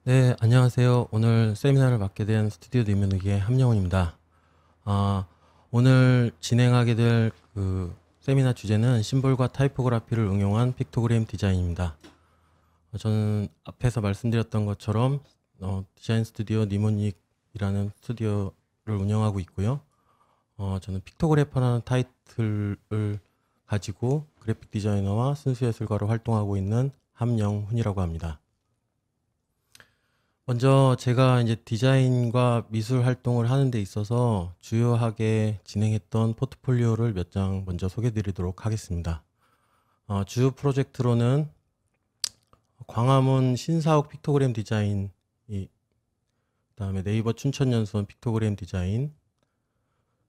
네, 안녕하세요. 오늘 세미나를 맡게 된 스튜디오 리뮤닉의 함영훈입니다. 아, 오늘 진행하게 될 세미나 주제는 심볼과 타이포그라피를 응용한 픽토그램 디자인입니다. 저는 앞에서 말씀드렸던 것처럼 디자인 스튜디오 니모닉이라는 스튜디오를 운영하고 있고요. 저는 픽토그래퍼라는 타이틀을 가지고 그래픽 디자이너와 순수예술가로 활동하고 있는 함영훈이라고 합니다. 먼저 제가 이제 디자인과 미술 활동을 하는 데 있어서 주요하게 진행했던 포트폴리오를 몇 장 먼저 소개해 드리도록 하겠습니다. 주요 프로젝트로는 광화문 신사옥 픽토그램 디자인, 그다음에 네이버 춘천연수원 픽토그램 디자인,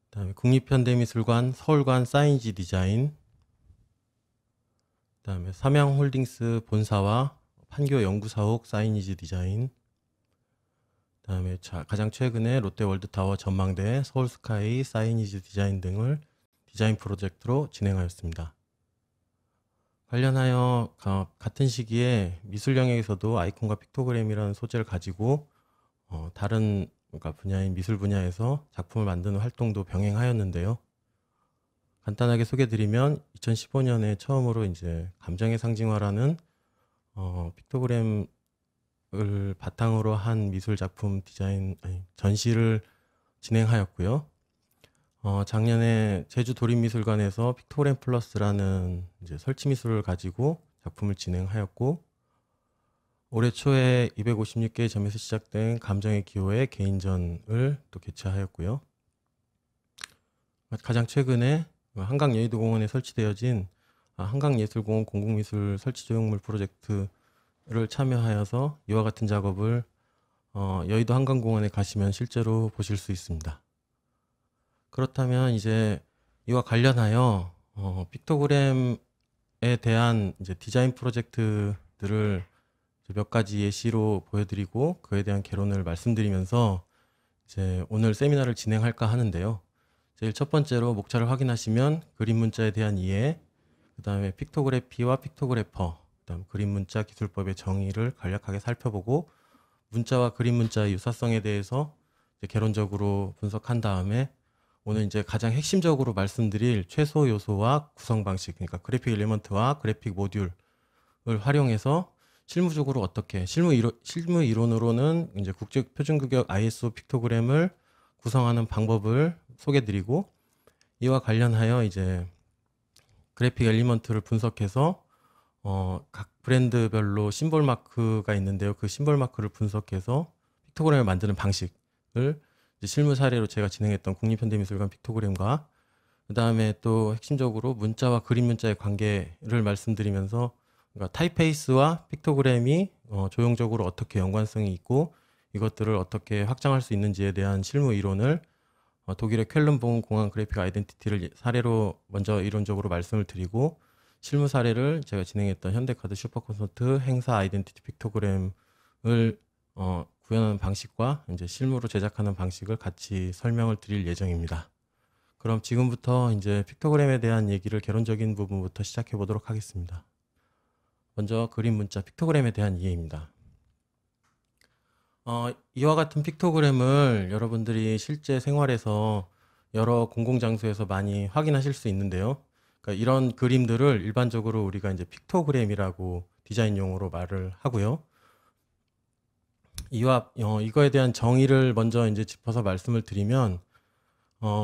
그다음에 국립현대미술관 서울관 사인지 디자인, 그다음에 삼양홀딩스 본사와 판교 연구사옥 사이니지 디자인, 그다음에 가장 최근에 롯데월드타워 전망대 서울스카이 사이니지 디자인 등을 디자인 프로젝트로 진행하였습니다. 관련하여 같은 시기에 미술 영역에서도 아이콘과 픽토그램이라는 소재를 가지고 다른 분야인 미술 분야에서 작품을 만드는 활동도 병행하였는데요. 간단하게 소개드리면 2015년에 처음으로 이제 감정의 상징화라는 픽토그램 을 바탕으로 한 미술 작품 전시를 진행하였고요. 작년에 제주 도립미술관에서 픽토그램 플러스라는 이제 설치 미술을 가지고 작품을 진행하였고, 올해 초에 256개의 점에서 시작된 감정의 기호의 개인전을 또 개최하였고요. 가장 최근에 한강 여의도공원에 설치되어진 한강예술공원 공공미술 설치 조형물 프로젝트 를 참여하여서 이와 같은 작업을 여의도 한강공원에 가시면 실제로 보실 수 있습니다. 그렇다면 이제 이와 관련하여 픽토그램에 대한 이제 디자인 프로젝트들을 몇 가지 예시로 보여드리고 그에 대한 개론을 말씀드리면서 이제 오늘 세미나를 진행할까 하는데요. 제일 첫 번째로 목차를 확인하시면 그림 문자에 대한 이해, 그 다음에 픽토그래피와 픽토그래퍼, 그다음 그림 문자 기술법의 정의를 간략하게 살펴보고 문자와 그림 문자의 유사성에 대해서 이제 개론적으로 분석한 다음에 오늘 이제 가장 핵심적으로 말씀드릴 최소 요소와 구성 방식, 그러니까 그래픽 엘리먼트와 그래픽 모듈을 활용해서 실무적으로 어떻게 실무 이론으로는 이제 국제 표준 규격 ISO 픽토그램을 구성하는 방법을 소개드리고, 이와 관련하여 이제 그래픽 엘리먼트를 분석해서 각 브랜드별로 심볼 마크가 있는데요. 그 심볼 마크를 분석해서 픽토그램을 만드는 방식을 이제 실무 사례로 제가 진행했던 국립현대미술관 픽토그램과, 그 다음에 또 핵심적으로 문자와 그림 문자의 관계를 말씀드리면서, 그러니까 타입페이스와 픽토그램이 조형적으로 어떻게 연관성이 있고 이것들을 어떻게 확장할 수 있는지에 대한 실무 이론을 독일의 쾰른봉 공항 그래픽 아이덴티티를 사례로 먼저 이론적으로 말씀을 드리고, 실무 사례를 제가 진행했던 현대카드 슈퍼콘서트 행사 아이덴티티 픽토그램을 구현하는 방식과 이제 실무로 제작하는 방식을 같이 설명을 드릴 예정입니다. 그럼 지금부터 이제 픽토그램에 대한 얘기를 개론적인 부분부터 시작해 보도록 하겠습니다. 먼저 그림 문자 픽토그램에 대한 이해입니다. 이와 같은 픽토그램을 여러분들이 실제 생활에서 여러 공공장소에서 많이 확인하실 수 있는데요. 그러니까 이런 그림들을 일반적으로 우리가 이제 픽토그램이라고 디자인 용어로 말을 하고요. 이거에 대한 정의를 먼저 이제 짚어서 말씀을 드리면,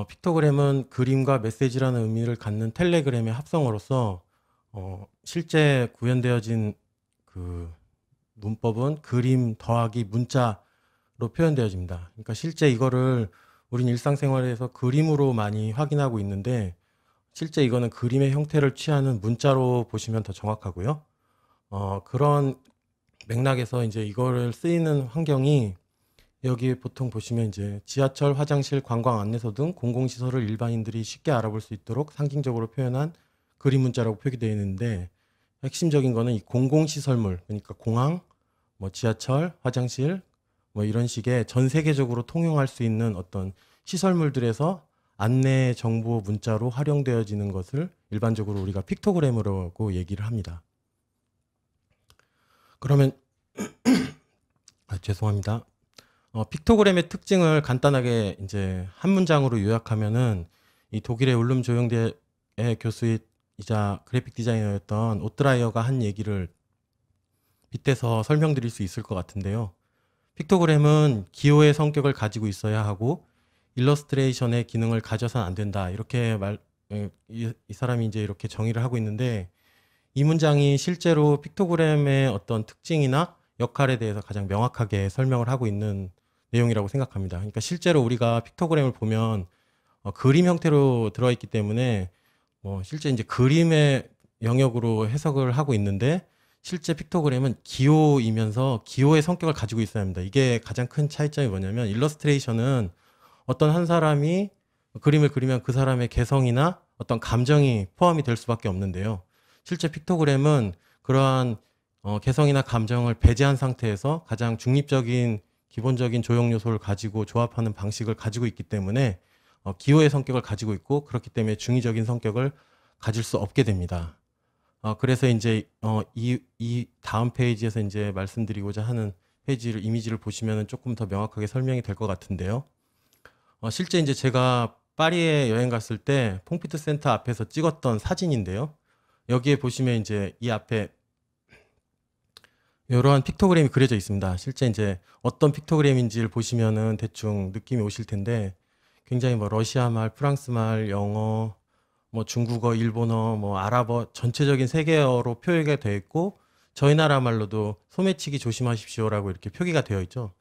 픽토그램은 그림과 메시지라는 의미를 갖는 텔레그램의 합성어로서 실제 구현되어진 그 문법은 그림 더하기 문자로 표현되어집니다. 그러니까 실제 이거를 우린 일상생활에서 그림으로 많이 확인하고 있는데, 실제 이거는 그림의 형태를 취하는 문자로 보시면 더 정확하고요. 그런 맥락에서 이제 이거를 쓰이는 환경이 여기 보통 보시면 이제 지하철, 화장실, 관광 안내소 등 공공시설을 일반인들이 쉽게 알아볼 수 있도록 상징적으로 표현한 그림 문자라고 표기되어 있는데, 핵심적인 거는 이 공공시설물, 그러니까 공항, 뭐 지하철, 화장실, 뭐 이런 식의 전 세계적으로 통용할 수 있는 어떤 시설물들에서 안내 정보 문자로 활용되어지는 것을 일반적으로 우리가 픽토그램이라고 얘기를 합니다. 그러면 죄송합니다. 픽토그램의 특징을 간단하게 이제 한 문장으로 요약하면은 이 독일의 울름 조용대의 교수이자 그래픽 디자이너였던 오트라이어가 한 얘기를 빗대서 설명드릴 수 있을 것 같은데요. 픽토그램은 기호의 성격을 가지고 있어야 하고 일러스트레이션의 기능을 가져선 안 된다. 이렇게 이 사람이 이제 이렇게 정의를 하고 있는데, 이 문장이 실제로 픽토그램의 어떤 특징이나 역할에 대해서 가장 명확하게 설명을 하고 있는 내용이라고 생각합니다. 그러니까 실제로 우리가 픽토그램을 보면 그림 형태로 들어있기 때문에 실제 이제 그림의 영역으로 해석을 하고 있는데, 실제 픽토그램은 기호이면서 기호의 성격을 가지고 있어야 합니다. 이게 가장 큰 차이점이 뭐냐면, 일러스트레이션은 어떤 한 사람이 그림을 그리면 그 사람의 개성이나 어떤 감정이 포함이 될 수밖에 없는데요. 실제 픽토그램은 그러한 개성이나 감정을 배제한 상태에서 가장 중립적인 기본적인 조형 요소를 가지고 조합하는 방식을 가지고 있기 때문에 기호의 성격을 가지고 있고, 그렇기 때문에 중의적인 성격을 가질 수 없게 됩니다. 그래서 이제 이 다음 페이지에서 이제 말씀드리고자 하는 이미지를 보시면 조금 더 명확하게 설명이 될 것 같은데요. 실제 이제 제가 파리에 여행 갔을 때 퐁피트 센터 앞에서 찍었던 사진인데요. 여기에 보시면 이제 이 앞에 이러한 픽토그램이 그려져 있습니다. 실제 이제 어떤 픽토그램인지를 보시면은 대충 느낌이 오실 텐데, 굉장히 러시아 말, 프랑스 말, 영어, 중국어, 일본어, 아랍어, 전체적인 세계어로 표기가 되어 있고, 저희 나라 말로도 소매치기 조심하십시오라고 이렇게 표기가 되어 있죠.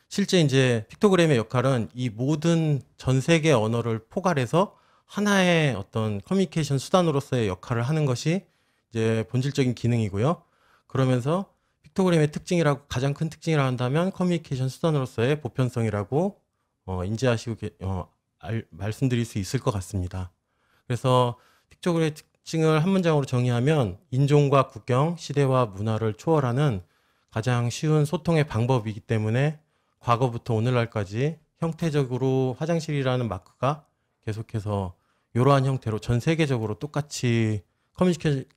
실제 이제 픽토그램의 역할은 이 모든 전 세계 언어를 포괄해서 하나의 어떤 커뮤니케이션 수단으로서의 역할을 하는 것이 이제 본질적인 기능이고요. 그러면서 픽토그램의 특징이라고, 가장 큰 특징이라 한다면 커뮤니케이션 수단으로서의 보편성이라고 인지하시고 말씀드릴 수 있을 것 같습니다. 그래서 픽토그램의 특징을 한 문장으로 정의하면, 인종과 국경, 시대와 문화를 초월하는 가장 쉬운 소통의 방법이기 때문에 과거부터 오늘날까지 형태적으로 화장실이라는 마크가 계속해서 이러한 형태로 전 세계적으로 똑같이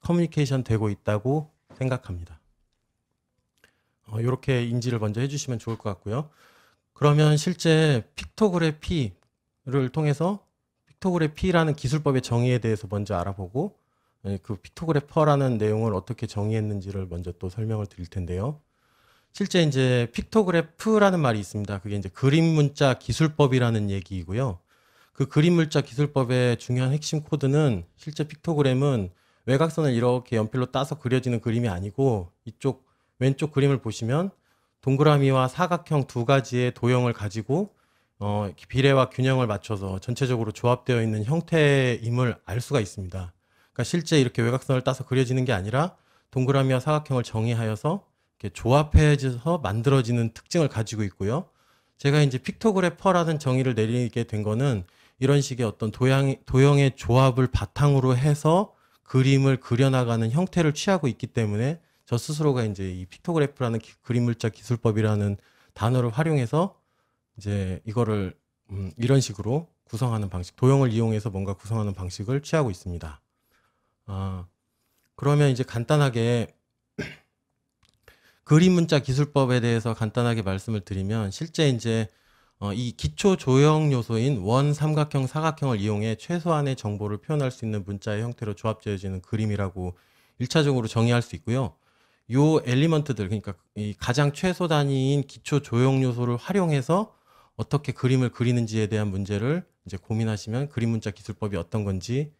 커뮤니케이션 되고 있다고 생각합니다. 이렇게 인지를 먼저 해주시면 좋을 것 같고요. 그러면 실제 픽토그래피를 통해서 픽토그래피라는 기술법의 정의에 대해서 먼저 알아보고, 그 픽토그래퍼라는 내용을 어떻게 정의했는지를 먼저 또 설명을 드릴 텐데요. 실제 이제 픽토그래프라는 말이 있습니다. 그게 이제 그림 문자 기술법이라는 얘기이고요. 그 그림 문자 기술법의 중요한 핵심 코드는, 실제 픽토그램은 외곽선을 이렇게 연필로 따서 그려지는 그림이 아니고, 이쪽 왼쪽 그림을 보시면 동그라미와 사각형 두 가지의 도형을 가지고 비례와 균형을 맞춰서 전체적으로 조합되어 있는 형태임을 알 수가 있습니다. 그러니까 실제 이렇게 외곽선을 따서 그려지는 게 아니라 동그라미와 사각형을 정의하여서 이렇게 조합해져서 만들어지는 특징을 가지고 있고요. 제가 이제 픽토그래퍼라는 정의를 내리게 된 거는 이런 식의 어떤 도형의 조합을 바탕으로 해서 그림을 그려나가는 형태를 취하고 있기 때문에, 저 스스로가 이제 이 픽토그래프라는 그림 물자 기술법이라는 단어를 활용해서 이제 이거를 이런 식으로 구성하는 방식, 도형을 이용해서 뭔가 구성하는 방식을 취하고 있습니다. 그러면 이제 간단하게 그림 문자 기술법에 대해서 간단하게 말씀을 드리면, 실제 이제 이 기초 조형 요소인 원, 삼각형, 사각형을 이용해 최소한의 정보를 표현할 수 있는 문자의 형태로 조합되어지는 그림이라고 1차적으로 정의할 수 있고요. 요 엘리먼트들, 그러니까 이 가장 최소 단위인 기초 조형 요소를 활용해서 어떻게 그림을 그리는지에 대한 문제를 이제 고민하시면 그림 문자 기술법이 어떤 건지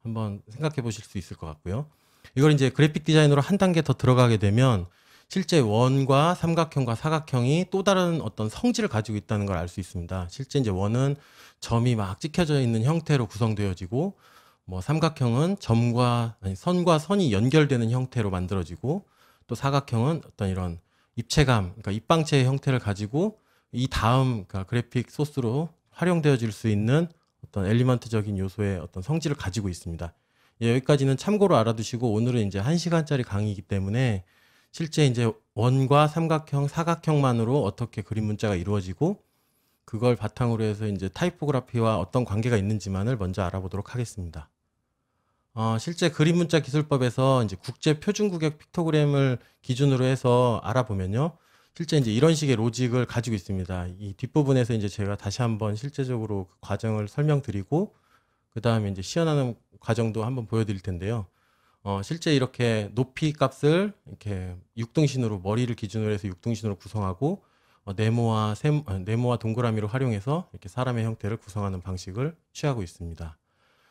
한번 생각해 보실 수 있을 것 같고요. 이걸 이제 그래픽 디자인으로 한 단계 더 들어가게 되면, 실제 원과 삼각형과 사각형이 또 다른 어떤 성질을 가지고 있다는 걸 알 수 있습니다. 실제 이제 원은 점이 막 찍혀져 있는 형태로 구성되어지고, 삼각형은 선과 선이 연결되는 형태로 만들어지고, 또 사각형은 어떤 이런 입체감, 그러니까 입방체의 형태를 가지고 이 다음 그러니까 그래픽 소스로 활용되어질 수 있는 어떤 엘리먼트적인 요소의 어떤 성질을 가지고 있습니다. 여기까지는 참고로 알아두시고, 오늘은 이제 1시간짜리 강의이기 때문에 실제 이제 원과 삼각형, 사각형만으로 어떻게 그림 문자가 이루어지고, 그걸 바탕으로 해서 이제 타이포그래피와 어떤 관계가 있는지만을 먼저 알아보도록 하겠습니다. 실제 그림 문자 기술법에서 이제 국제 표준 구격 픽토그램을 기준으로 해서 알아보면요. 실제 이제 이런 식의 로직을 가지고 있습니다. 이 뒷부분에서 이제 제가 다시 한번 실제적으로 그 과정을 설명드리고 그 다음에 이제 시연하는 과정도 한번 보여드릴 텐데요. 실제 이렇게 높이 값을 이렇게 육등신으로 머리를 기준으로 해서 육등신으로 구성하고 네모와 동그라미로 활용해서 이렇게 사람의 형태를 구성하는 방식을 취하고 있습니다.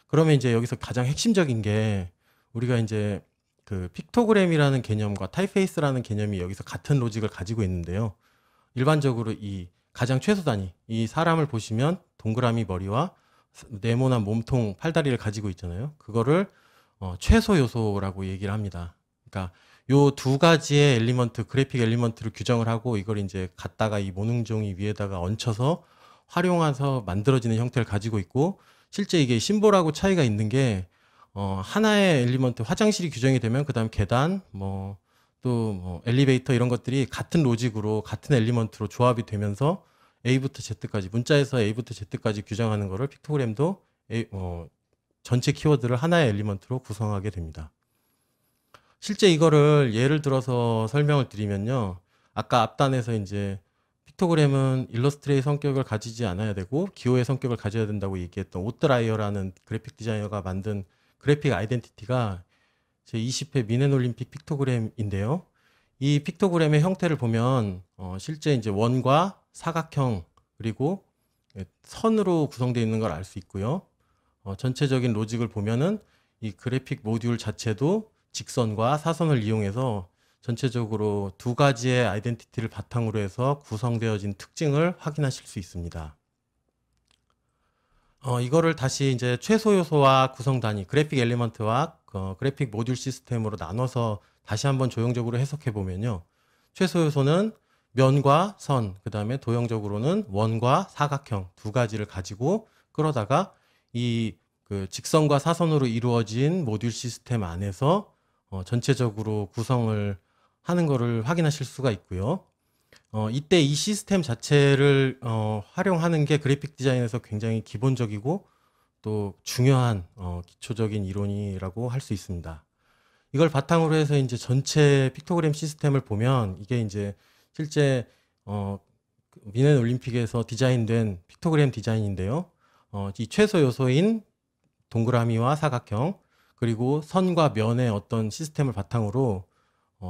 그러면 이제 여기서 가장 핵심적인 게 우리가 이제 그 픽토그램이라는 개념과 타입페이스라는 개념이 여기서 같은 로직을 가지고 있는데요. 일반적으로 이 가장 최소 단위, 이 사람을 보시면 동그라미 머리와 네모난 몸통, 팔다리를 가지고 있잖아요. 그거를 최소 요소라고 얘기를 합니다. 그러니까 요 두 가지의 엘리먼트, 그래픽 엘리먼트를 규정을 하고 이걸 이제 갖다가 이 모능종이 위에다가 얹혀서 활용해서 만들어지는 형태를 가지고 있고, 실제 이게 심볼하고 차이가 있는 게 하나의 엘리먼트, 화장실이 규정이 되면 그다음 계단, 또 엘리베이터 이런 것들이 같은 로직으로 같은 엘리먼트로 조합이 되면서 A부터 Z까지, 문자에서 A부터 Z까지 규정하는 거를 픽토그램도 전체 키워드를 하나의 엘리먼트로 구성하게 됩니다. 실제 이거를 예를 들어서 설명을 드리면요. 아까 앞단에서 이제 픽토그램은 일러스트레이의 성격을 가지지 않아야 되고 기호의 성격을 가져야 된다고 얘기했던 오트라이어라는 그래픽 디자이너가 만든 그래픽 아이덴티티가 제 20회 미넨 올림픽 픽토그램인데요. 이 픽토그램의 형태를 보면 실제 이제 원과 사각형 그리고 선으로 구성되어 있는 걸 알 수 있고요. 전체적인 로직을 보면은 이 그래픽 모듈 자체도 직선과 사선을 이용해서 전체적으로 두 가지의 아이덴티티를 바탕으로 해서 구성되어진 특징을 확인하실 수 있습니다. 이거를 다시 이제 최소 요소와 구성 단위, 그래픽 엘리먼트와 그래픽 모듈 시스템으로 나눠서 다시 한번 조형적으로 해석해 보면요. 최소 요소는 면과 선, 그 다음에 도형적으로는 원과 사각형 두 가지를 가지고 끌어다가 이 그 직선과 사선으로 이루어진 모듈 시스템 안에서 전체적으로 구성을 하는 것을 확인하실 수가 있고요. 이때 이 시스템 자체를 활용하는 게 그래픽 디자인에서 굉장히 기본적이고 또 중요한 기초적인 이론이라고 할 수 있습니다. 이걸 바탕으로 해서 이제 전체 픽토그램 시스템을 보면 이게 이제 실제 미넨 올림픽에서 디자인된 픽토그램 디자인인데요. 이 최소 요소인 동그라미와 사각형 그리고 선과 면의 어떤 시스템을 바탕으로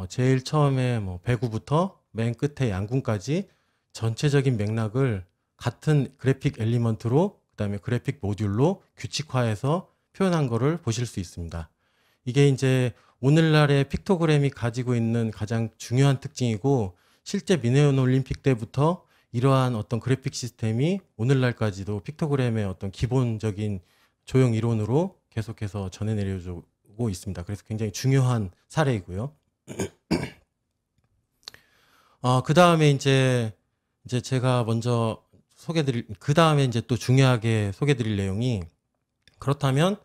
제일 처음에 배구부터 맨 끝에 양궁까지 전체적인 맥락을 같은 그래픽 엘리먼트로 그다음에 그래픽 모듈로 규칙화해서 표현한 거를 보실 수 있습니다. 이게 이제 오늘날의 픽토그램이 가지고 있는 가장 중요한 특징이고 실제 미넨 올림픽 때부터 이러한 어떤 그래픽 시스템이 오늘날까지도 픽토그램의 어떤 기본적인 조형 이론으로 계속해서 전해 내려주고 있습니다. 그래서 굉장히 중요한 사례이고요. 그 다음에 이제 제가 먼저 그 다음에 이제 또 중요하게 소개드릴 내용이, 그렇다면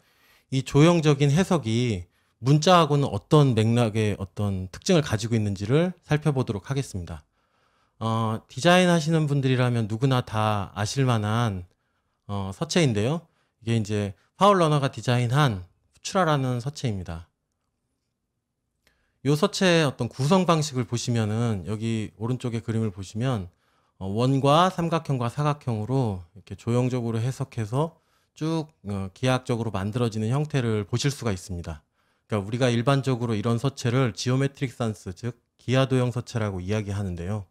이 조형적인 해석이 문자하고는 어떤 맥락의 어떤 특징을 가지고 있는지를 살펴보도록 하겠습니다. 디자인 하시는 분들이라면 누구나 다 아실 만한 서체인데요. 이게 이제 파울 러너가 디자인한 푸츄라라는 서체입니다. 이 서체의 어떤 구성 방식을 보시면은 여기 오른쪽에 그림을 보시면 원과 삼각형과 사각형으로 이렇게 조형적으로 해석해서 쭉 기하학적으로 만들어지는 형태를 보실 수가 있습니다. 그러니까 우리가 일반적으로 이런 서체를 지오메트릭 산스, 즉 기하도형 서체라고 이야기하는데요.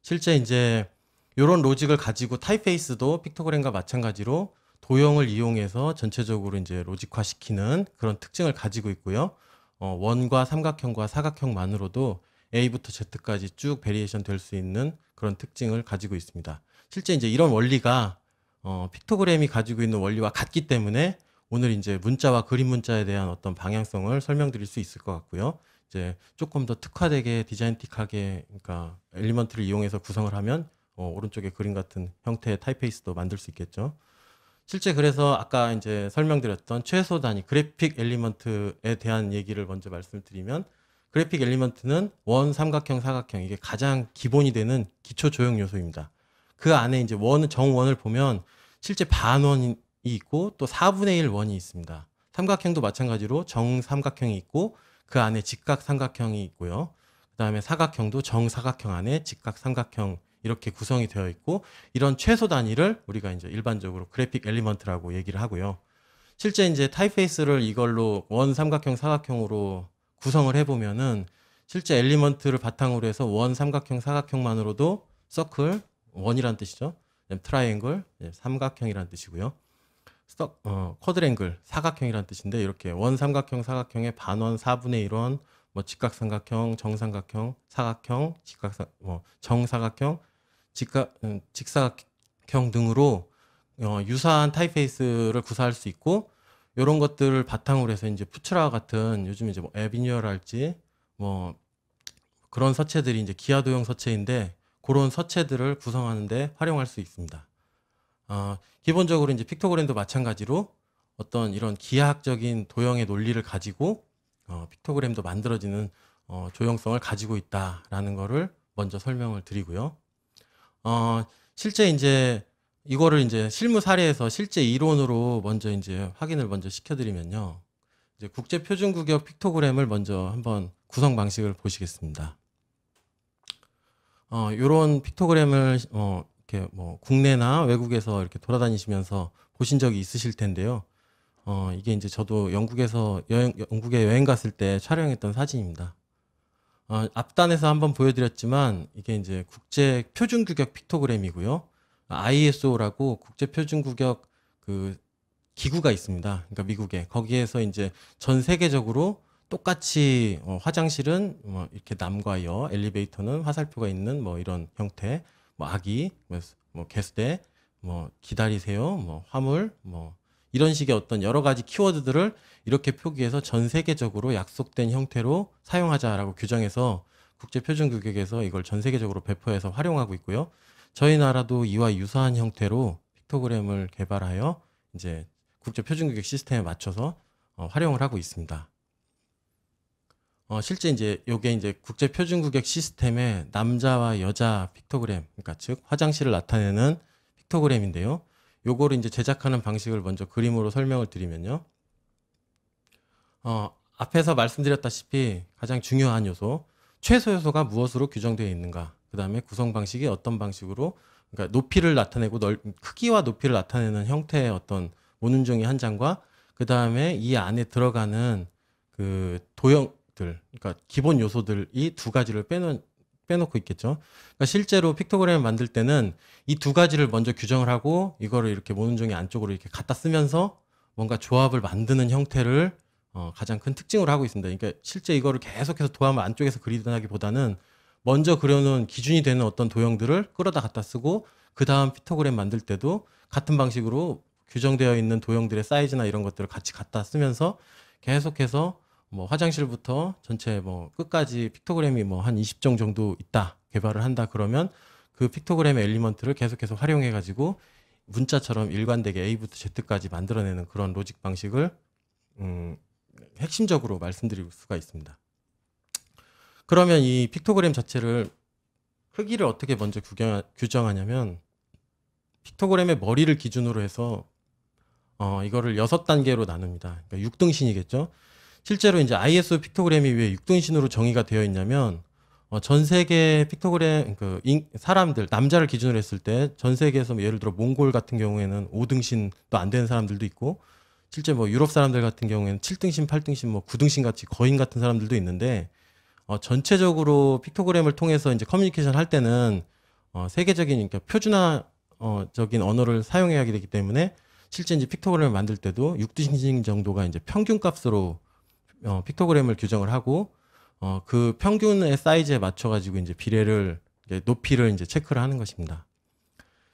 실제 이제 이런 로직을 가지고 타입페이스도 픽토그램과 마찬가지로 도형을 이용해서 전체적으로 이제 로직화시키는 그런 특징을 가지고 있고요. 원과 삼각형과 사각형만으로도 A부터 Z까지 쭉 베리에이션 될 수 있는 그런 특징을 가지고 있습니다. 실제 이제 이런 원리가 픽토그램이 가지고 있는 원리와 같기 때문에 오늘 이제 문자와 그림 문자에 대한 어떤 방향성을 설명드릴 수 있을 것 같고요. 이제 조금 더 특화되게 디자인틱하게, 그러니까 엘리먼트를 이용해서 구성을 하면 오른쪽에 그림 같은 형태의 타입페이스도 만들 수 있겠죠. 실제 그래서 아까 이제 설명드렸던 최소 단위 그래픽 엘리먼트에 대한 얘기를 먼저 말씀드리면, 그래픽 엘리먼트는 원, 삼각형, 사각형, 이게 가장 기본이 되는 기초 조형 요소입니다. 그 안에 이제 정원을 보면 실제 반원이 있고 또 4분의 1 원이 있습니다. 삼각형도 마찬가지로 정삼각형이 있고 그 안에 직각 삼각형이 있고요. 그다음에 사각형도 정사각형 안에 직각삼각형 이렇게 구성이 되어 있고, 이런 최소 단위를 우리가 이제 일반적으로 그래픽 엘리먼트라고 얘기를 하고요. 실제 이제 타입페이스를 이걸로 원, 삼각형, 사각형으로 구성을 해보면은 실제 엘리먼트를 바탕으로 해서 원, 삼각형, 사각형만으로도 서클, 원이란 뜻이죠. 트라이앵글, 삼각형이란 뜻이고요. 쿼드랭글, 사각형이란 뜻인데, 이렇게 원, 삼각형, 사각형의 반원, 4분의 1원, 뭐 직각삼각형, 정삼각형, 사각형, 정사각형, 직사각형 등으로 유사한 타입페이스를 구사할 수 있고, 이런 것들을 바탕으로 해서 이제 푸츠라와 같은 요즘 이제 뭐 에비뉴어랄지 뭐 그런 서체들이 이제 기하도형 서체인데, 그런 서체들을 구성하는데 활용할 수 있습니다. 기본적으로 이제 픽토그램도 마찬가지로 어떤 이런 기하학적인 도형의 논리를 가지고 픽토그램도 만들어지는 조형성을 가지고 있다라는 거를 먼저 설명을 드리고요. 실제 이제 이거를 이제 실무 사례에서 실제 이론으로 먼저 이제 확인을 먼저 시켜드리면요. 이제 국제표준구격 픽토그램을 먼저 한번 구성 방식을 보시겠습니다. 요런 픽토그램을 이렇게 뭐 국내나 외국에서 이렇게 돌아다니시면서 보신 적이 있으실 텐데요. 이게 이제 저도 영국에 여행 갔을 때 촬영했던 사진입니다. 앞단에서 한번 보여드렸지만 이게 이제 국제 표준규격 픽토그램이고요. ISO라고 국제 표준규격 그 기구가 있습니다. 그러니까 미국에, 거기에서 이제 전 세계적으로 똑같이 화장실은 뭐 이렇게 남과 여, 엘리베이터는 화살표가 있는 뭐 이런 형태, 뭐 아기, 뭐 개수대, 뭐 기다리세요, 뭐 화물, 뭐 이런 식의 어떤 여러 가지 키워드들을 이렇게 표기해서 전 세계적으로 약속된 형태로 사용하자라고 규정해서 국제표준규격에서 이걸 전 세계적으로 배포해서 활용하고 있고요. 저희 나라도 이와 유사한 형태로 픽토그램을 개발하여 이제 국제표준규격 시스템에 맞춰서 활용을 하고 있습니다. 실제 이제 요게 이제 국제표준규격 시스템의 남자와 여자 픽토그램, 그러니까 즉 화장실을 나타내는 픽토그램인데요. 요거를 이제 제작하는 방식을 먼저 그림으로 설명을 드리면요. 앞에서 말씀드렸다시피 가장 중요한 요소, 최소 요소가 무엇으로 규정되어 있는가, 그 다음에 구성 방식이 어떤 방식으로, 그러니까 높이를 나타내고 크기와 높이를 나타내는 형태의 어떤 모눈종이 한 장과, 그 다음에 이 안에 들어가는 그 도형들, 그러니까 기본 요소들이 두 가지를 빼놓고 있겠죠. 그러니까 실제로 픽토그램을 만들 때는 이 두 가지를 먼저 규정을 하고 이거를 이렇게 모눈종이 안쪽으로 이렇게 갖다 쓰면서 뭔가 조합을 만드는 형태를 가장 큰 특징으로 하고 있습니다. 그러니까 실제 이거를 계속해서 도함을 안쪽에서 그리다기보다는 먼저 그려놓은 기준이 되는 어떤 도형들을 끌어다 갖다 쓰고, 그 다음 픽토그램 만들 때도 같은 방식으로 규정되어 있는 도형들의 사이즈나 이런 것들을 같이 갖다 쓰면서 계속해서 뭐 화장실부터 전체 뭐 끝까지 픽토그램이 뭐 한 20종 정도 있다, 개발을 한다 그러면 그 픽토그램의 엘리먼트를 계속해서 활용해 가지고 문자처럼 일관되게 A부터 Z까지 만들어내는 그런 로직 방식을 핵심적으로 말씀드릴 수가 있습니다. 그러면 이 픽토그램 자체를 크기를 어떻게 먼저 규정하냐면, 픽토그램의 머리를 기준으로 해서 이거를 6단계로 나눕니다. 그러니까 6등신이겠죠. 실제로 이제 ISO 픽토그램이 왜 6등신으로 정의가 되어 있냐면, 전 세계 픽토그램 사람들, 남자를 기준으로 했을 때 전 세계에서 예를 들어 몽골 같은 경우에는 5등신도 안 되는 사람들도 있고, 실제 뭐 유럽 사람들 같은 경우에는 7등신, 8등신, 뭐 9등신 같이 거인 같은 사람들도 있는데, 전체적으로 픽토그램을 통해서 이제 커뮤니케이션 할 때는 세계적인, 그러니까 표준화적인 언어를 사용해야 하게 되기 때문에 실제 이제 픽토그램을 만들 때도 6등신 정도가 이제 평균 값으로 픽토그램을 규정을 하고, 그 평균의 사이즈에 맞춰 가지고 이제 비례를, 높이를 이제 체크를 하는 것입니다.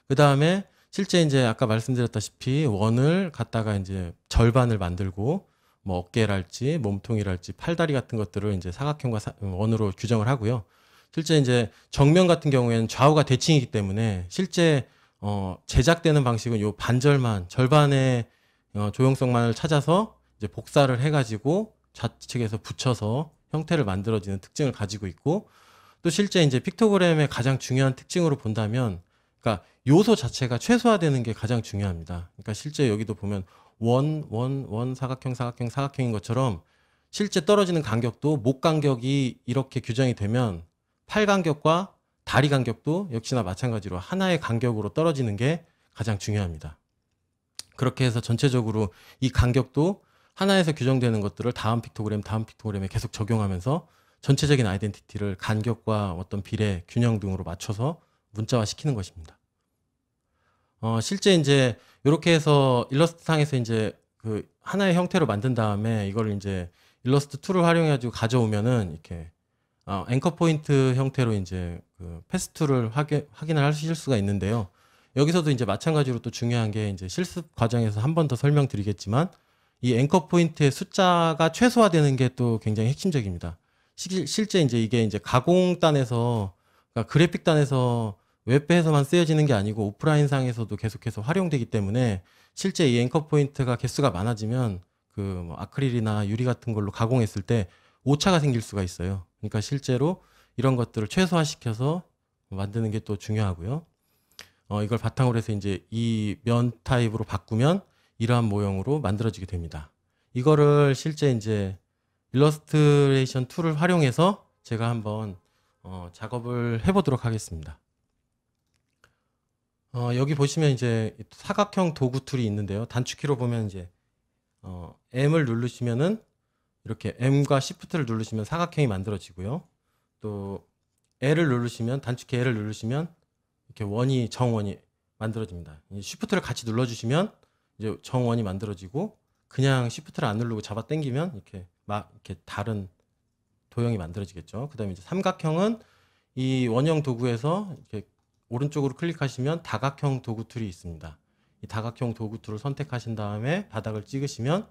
그 다음에 실제 이제 아까 말씀드렸다시피 원을 갖다가 이제 절반을 만들고, 뭐 어깨랄지 몸통이랄지 팔다리 같은 것들을 이제 사각형과 원으로 규정을 하고요. 실제 이제 정면 같은 경우에는 좌우가 대칭이기 때문에 실제 제작되는 방식은 요 반절만, 절반의 조형성만을 찾아서 이제 복사를 해가지고 좌측에서 붙여서 형태를 만들어지는 특징을 가지고 있고, 또 실제 이제 픽토그램의 가장 중요한 특징으로 본다면, 그러니까 요소 자체가 최소화되는 게 가장 중요합니다. 그러니까 실제 여기도 보면 원, 사각형, 사각형인 것처럼 실제 떨어지는 간격도 목 간격이 이렇게 규정이 되면 팔 간격과 다리 간격도 역시나 마찬가지로 하나의 간격으로 떨어지는 게 가장 중요합니다. 그렇게 해서 전체적으로 이 간격도 하나에서 규정되는 것들을 다음 픽토그램에 계속 적용하면서 전체적인 아이덴티티를 간격과 어떤 비례, 균형 등으로 맞춰서 문자화 시키는 것입니다. 실제 이제 이렇게 해서 일러스트상에서 이제 그 하나의 형태로 만든 다음에 이걸 이제 일러스트 툴을 활용해가지고 가져오면은 이렇게 앵커 포인트 형태로 이제 그 패스 툴을 확인을 하실 수가 있는데요. 여기서도 이제 마찬가지로 또 중요한 게 이제 실습 과정에서 한 번 더 설명드리겠지만 이 앵커 포인트의 숫자가 최소화되는 게 또 굉장히 핵심적입니다. 실제 이제 이게 이제 가공단에서 그러니까 그래픽단에서 웹배에서만 쓰여지는 게 아니고 오프라인상에서도 계속해서 활용되기 때문에 실제 이 앵커 포인트가 개수가 많아지면 그 뭐 아크릴이나 유리 같은 걸로 가공했을 때 오차가 생길 수가 있어요. 그러니까 실제로 이런 것들을 최소화시켜서 만드는 게 또 중요하고요. 이걸 바탕으로 해서 이제 이 면 타입으로 바꾸면 이러한 모형으로 만들어지게 됩니다. 이거를 실제 이제 일러스트레이션 툴을 활용해서 제가 한번 작업을 해보도록 하겠습니다. 여기 보시면 이제 사각형 도구 툴이 있는데요. 단축키로 보면 이제 M을 누르시면은 이렇게 M과 Shift를 누르시면 사각형이 만들어지고요. 또 L을 누르시면 단축키 L을 누르시면 이렇게 정원이 만들어집니다. Shift를 같이 눌러주시면 이제 정원이 만들어지고 그냥 Shift를 안 누르고 잡아 당기면 이렇게 다른 도형이 만들어지겠죠. 그다음에 이제 삼각형은 이 원형 도구에서 이렇게 오른쪽으로 클릭하시면 다각형 도구 툴이 있습니다. 이 다각형 도구 툴을 선택하신 다음에 바닥을 찍으시면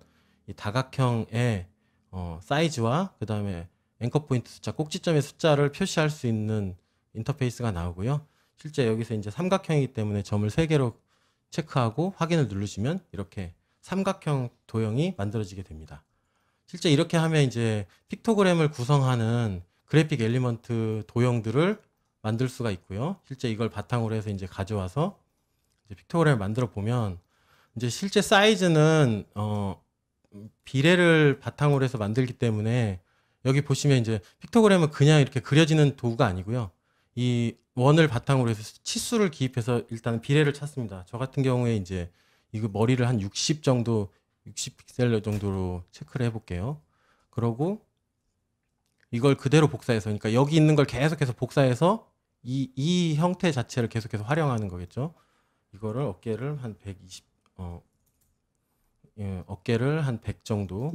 이 다각형의 사이즈와 그 다음에 앵커 포인트 숫자, 꼭지점의 숫자를 표시할 수 있는 인터페이스가 나오고요. 실제 여기서 이제 삼각형이기 때문에 점을 3개로 체크하고 확인을 누르시면 이렇게 삼각형 도형이 만들어지게 됩니다. 실제 이렇게 하면 이제 픽토그램을 구성하는 그래픽 엘리먼트 도형들을 만들 수가 있고요. 실제 이걸 바탕으로 해서 이제 가져와서 이제 픽토그램을 만들어 보면 이제 실제 사이즈는 비례를 바탕으로 해서 만들기 때문에 여기 보시면 이제 픽토그램은 그냥 이렇게 그려지는 도구가 아니고요. 이 원을 바탕으로 해서 치수를 기입해서 일단 비례를 찾습니다. 저 같은 경우에 이제 이거 머리를 한 60 정도, 60 픽셀 정도로 체크를 해볼게요. 그러고 이걸 그대로 복사해서, 그러니까 여기 있는 걸 계속해서 복사해서 이 형태 자체를 계속해서 활용하는 거겠죠. 이거를 어깨를 한 120, 어깨를 한 100 정도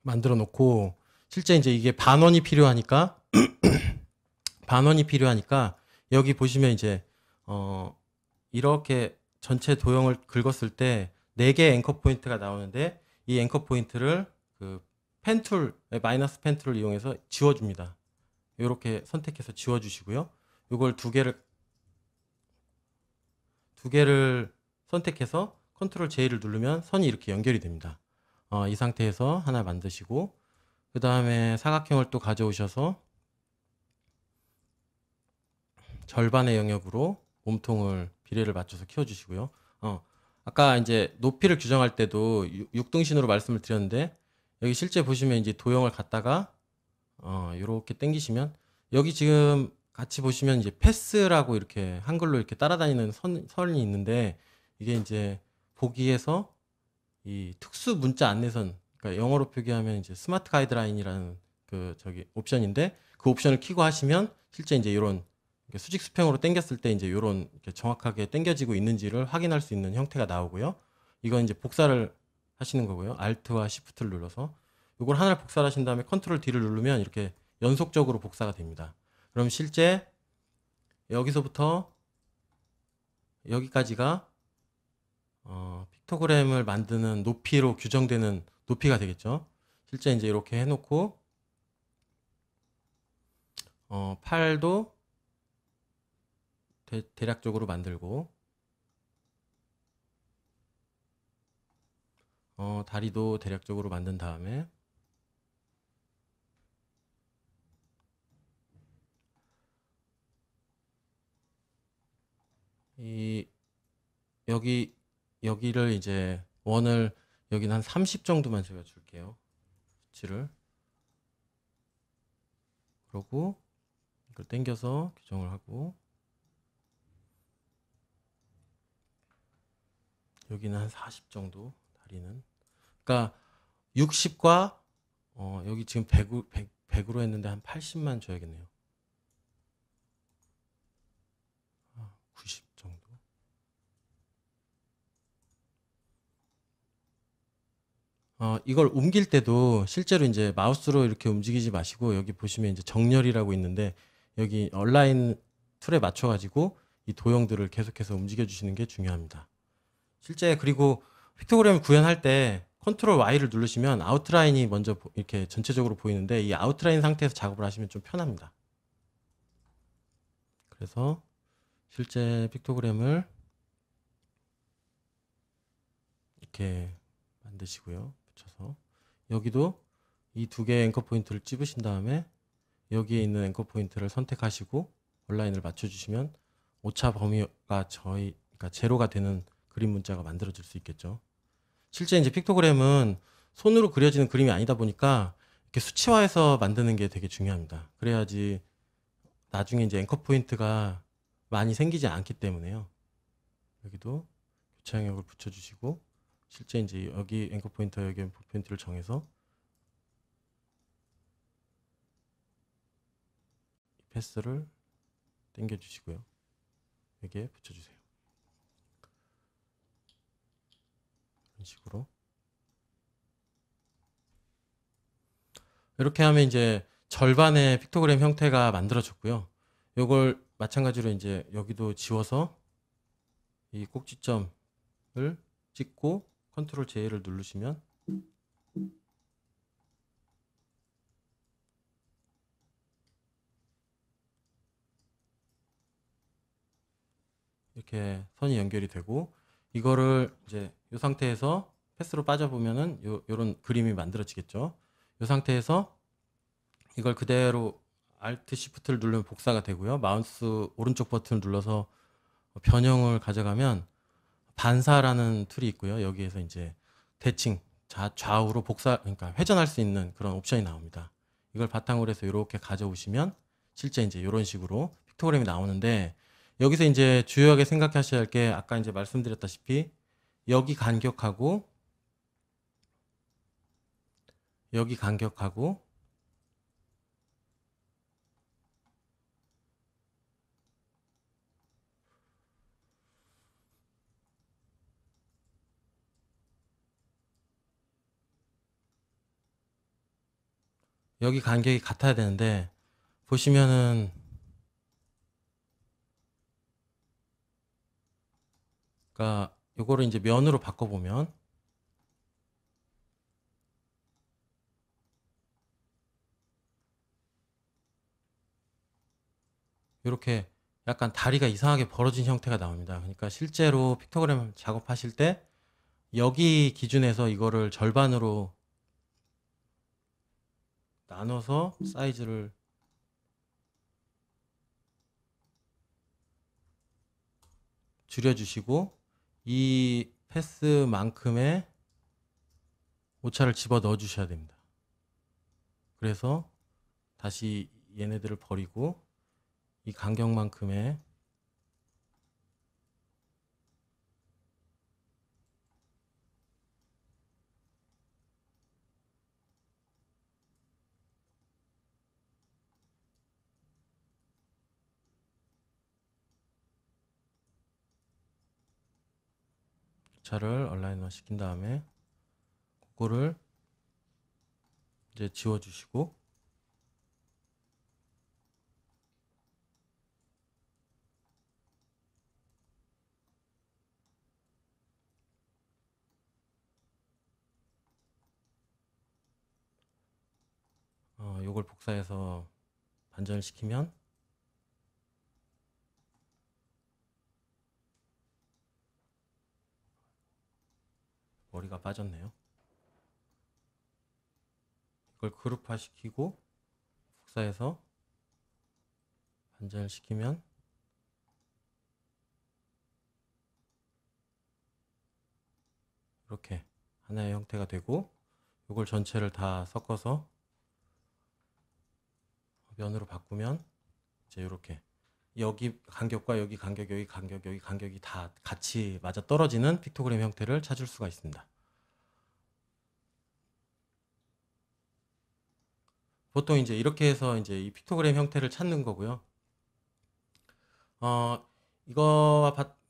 만들어 놓고, 실제 이제 이게 반원이 필요하니까 여기 보시면 이제 이렇게 전체 도형을 긁었을 때 4개의 앵커 포인트가 나오는데 이 앵커 포인트를 그 펜 툴, 마이너스 펜 툴을 이용해서 지워줍니다. 이렇게 선택해서 지워주시고요. 이걸 두 개를 선택해서 컨트롤 J를 누르면 선이 이렇게 연결이 됩니다. 이 상태에서 하나 만드시고, 그 다음에 사각형을 또 가져오셔서 절반의 영역으로 몸통을 비례를 맞춰서 키워주시고요. 아까 이제 높이를 규정할 때도 6등신으로 말씀을 드렸는데, 여기 실제 보시면 이제 도형을 갖다가 이렇게 당기시면 여기 지금 같이 보시면 이제 패스라고 이렇게 한글로 이렇게 따라다니는 선이 있는데, 이게 이제 보기에서 이 특수 문자 안내선, 그러니까 영어로 표기하면 이제 스마트 가이드라인이라는 그 옵션인데, 그 옵션을 켜고 하시면 실제 이제 이런 수직 수평으로 당겼을 때 이제 이런 정확하게 당겨지고 있는지를 확인할 수 있는 형태가 나오고요. 이건 이제 복사를 하시는 거고요. Alt와 Shift를 눌러서 이걸 하나를 복사를 하신 다음에 컨트롤 D를 누르면 이렇게 연속적으로 복사가 됩니다. 그럼 실제 여기서부터 여기까지가 픽토그램을 만드는 높이로 규정되는 높이가 되겠죠. 실제 이제 이렇게 해놓고 팔도 대략적으로 만들고 다리도 대략적으로 만든 다음에 여기를 이제 원을 여기는 한 30 정도만 제가 줄게요. 수치를. 그러고 이걸 당겨서 규정을 하고, 여기는 한 40 정도, 다리는. 그러니까 60과 여기 지금 100으로 했는데 한 80만 줘야겠네요. 90 정도. 이걸 옮길 때도 실제로 이제 마우스로 이렇게 움직이지 마시고, 여기 보시면 이제 정렬이라고 있는데, 여기 얼라인 툴에 맞춰가지고 이 도형들을 계속해서 움직여 주시는 게 중요합니다. 실제 그리고 픽토그램 구현할 때 컨트롤 Y를 누르시면 아웃라인이 먼저 이렇게 전체적으로 보이는데, 이 아웃라인 상태에서 작업을 하시면 좀 편합니다. 그래서 실제 픽토그램을 이렇게 만드시고요. 붙여서 여기도 이 두 개의 앵커 포인트를 찝으신 다음에 여기에 있는 앵커 포인트를 선택하시고 온라인을 맞춰주시면 오차 범위가 그러니까 제로가 되는 그림 문자가 만들어질 수 있겠죠. 실제 이제 픽토그램은 손으로 그려지는 그림이 아니다 보니까 이렇게 수치화해서 만드는 게 되게 중요합니다. 그래야지 나중에 이제 앵커 포인트가 많이 생기지 않기 때문에요. 여기도 교차 영역을 붙여주시고, 실제 이제 여기 앵커 포인트, 여기 앵커 포인트를 정해서 패스를 당겨주시고요. 여기에 붙여주세요. 이런 식으로. 이렇게 하면 이제 절반의 픽토그램 형태가 만들어졌고요. 이걸 마찬가지로 이제 여기도 지워서 이 꼭지점을 찍고 컨트롤 J를 누르시면 이렇게 선이 연결이 되고, 이거를 이제 이 상태에서 패스로 빠져보면은 요런 그림이 만들어지겠죠. 이 상태에서 이걸 그대로 Alt Shift를 누르면 복사가 되고요. 마우스 오른쪽 버튼을 눌러서 변형을 가져가면 반사라는 툴이 있고요. 여기에서 이제 대칭, 좌우로 그러니까 회전할 수 있는 그런 옵션이 나옵니다. 이걸 바탕으로 해서 이렇게 가져오시면 실제 이제 이런 식으로 픽토그램이 나오는데, 여기서 이제 주요하게 생각하셔야 할 게 아까 이제 말씀드렸다시피 여기 간격하고 여기 간격하고 여기 간격이 같아야 되는데, 보시면은 그러니까 요거를 이제 면으로 바꿔보면 이렇게 약간 다리가 이상하게 벌어진 형태가 나옵니다. 그러니까 실제로 픽토그램 작업하실 때 여기 기준에서 이거를 절반으로 나눠서 사이즈를 줄여주시고, 이 패스만큼의 오차를 집어 넣어 주셔야 됩니다. 그래서 다시 얘네들을 버리고 이 간격만큼의 오차를 얼라인화 시킨 다음에 그거를 이제 지워 주시고, 요걸 복사해서 반전을 시키면 머리가 빠졌네요. 이걸 그룹화 시키고 복사해서 반전을 시키면 이렇게 하나의 형태가 되고, 이걸 전체를 다 섞어서 면으로 바꾸면 이제 이렇게 여기 간격과 여기 간격, 여기 간격, 여기 간격이 다 같이 맞아 떨어지는 픽토그램 형태를 찾을 수가 있습니다. 보통 이제 이렇게 해서 이제 이 픽토그램 형태를 찾는 거고요.